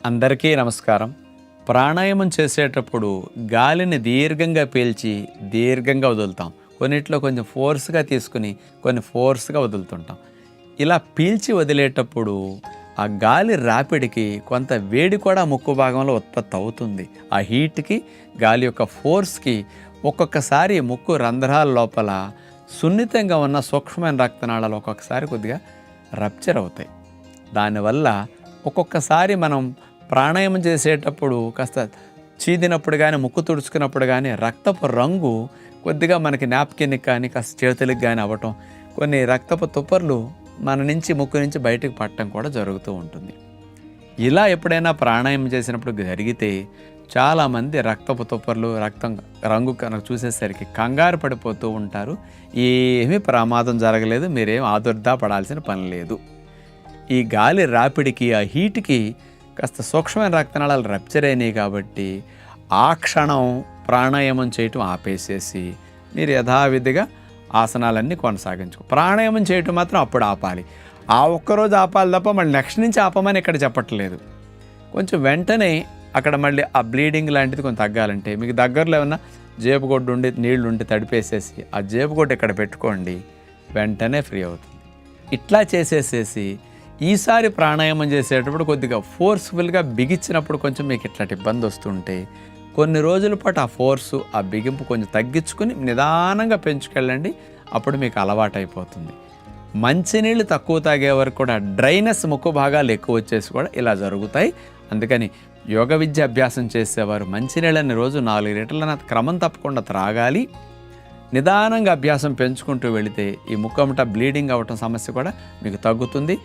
అందరికీ నమస్కారం. ప్రాణాయామం చేసేటప్పుడు గాలిని దీర్ఘంగా పీల్చి దీర్ఘంగా వదులుతాం. కొన్నిట్లో కొంచెం ఫోర్స్గా తీసుకుని కొన్ని ఫోర్స్గా వదులుతుంటాం. ఇలా పీల్చి వదిలేటప్పుడు ఆ గాలి రాపిడికి కొంత వేడి కూడా ముక్కు భాగంలో ఉత్పత్తి అవుతుంది. ఆ హీట్కి గాలి యొక్క ఫోర్స్కి ఒక్కొక్కసారి ముక్కు రంధ్రాల లోపల సున్నితంగా ఉన్న సూక్ష్మమైన రక్తనాళాలు ఒక్కొక్కసారి కొద్దిగా రప్చర్ అవుతాయి. దానివల్ల ఒక్కొక్కసారి మనం ప్రాణాయామం చేసేటప్పుడు కాస్త చీదినప్పుడు కానీ ముక్కు తుడుచుకున్నప్పుడు కానీ రక్తపు రంగు కొద్దిగా మనకి నాప్కిన్కి కానీ కాస్త చేతులకు కానీ అవ్వటం, కొన్ని రక్తపు తుప్పర్లు మన నుంచి ముక్కు నుంచి బయటకు పట్టడం కూడా జరుగుతూ ఉంటుంది. ఇలా ఎప్పుడైనా ప్రాణాయామం చేసినప్పుడు జరిగితే చాలామంది రక్తపు తుప్పర్లు రక్తం రంగు కనుక చూసేసరికి కంగారు పడిపోతూ ఉంటారు. ఏమీ ప్రమాదం జరగలేదు, మీరేం ఆదుర్దా పడాల్సిన పని లేదు. ఈ గాలి రాపిడికి ఆ హీట్కి కాస్త సూక్ష్మమైన రక్తనాళాలు రప్చర్ అయినాయి కాబట్టి ఆ క్షణం ప్రాణాయామం చేయటం ఆపేసేసి మీరు యథావిధిగా ఆసనాలన్నీ కొనసాగించుకో. ప్రాణాయామం చేయటం మాత్రం అప్పుడు ఆపాలి. ఆ ఒక్కరోజు ఆపాలి తప్ప మళ్ళీ నెక్స్ట్ నుంచి ఆపమని ఇక్కడ చెప్పట్లేదు. కొంచెం వెంటనే అక్కడ మళ్ళీ ఆ బ్లీడింగ్ లాంటిది కొంచెం తగ్గాలంటే మీకు దగ్గరలో ఏమన్నా జేబుగొడ్డు ఉండి నీళ్లు ఉండి తడిపేసేసి ఆ జేబుగొడ్డు ఇక్కడ పెట్టుకోండి, వెంటనే ఫ్రీ అవుతుంది. ఇట్లా చేసేసేసి ఈసారి ప్రాణాయామం చేసేటప్పుడు కొద్దిగా ఫోర్స్ఫుల్గా బిగించినప్పుడు కొంచెం మీకు ఇట్లాంటి ఇబ్బంది వస్తుంటే కొన్ని రోజుల పాటు ఆ ఫోర్సు ఆ బిగింపు కొంచెం తగ్గించుకుని నిదానంగా పెంచుకెళ్ళండి. అప్పుడు మీకు అలవాటు అయిపోతుంది. మంచినీళ్ళు తక్కువ తాగే వరకు కూడా డ్రైనెస్ ముక్కు భాగాలు ఎక్కువ వచ్చేసి కూడా ఇలా జరుగుతాయి. అందుకని యోగ విద్య అభ్యాసం చేసేవారు మంచినీళ్ళని రోజు 4 లీటర్ల క్రమం తప్పకుండా త్రాగాలి. నిదానంగా అభ్యాసం పెంచుకుంటూ వెళితే ఈ ముక్కమట బ్లీడింగ్ అవ్వటం సమస్య కూడా మీకు తగ్గుతుంది.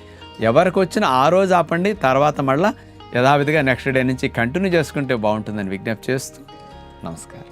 ఎవరికి వచ్చినా ఆ రోజు ఆపండి, తర్వాత మళ్ళీ యథావిధిగా నెక్స్ట్ డే నుంచి కంటిన్యూ చేసుకుంటే బాగుంటుందని విజ్ఞప్తి చేస్తూ నమస్కారం.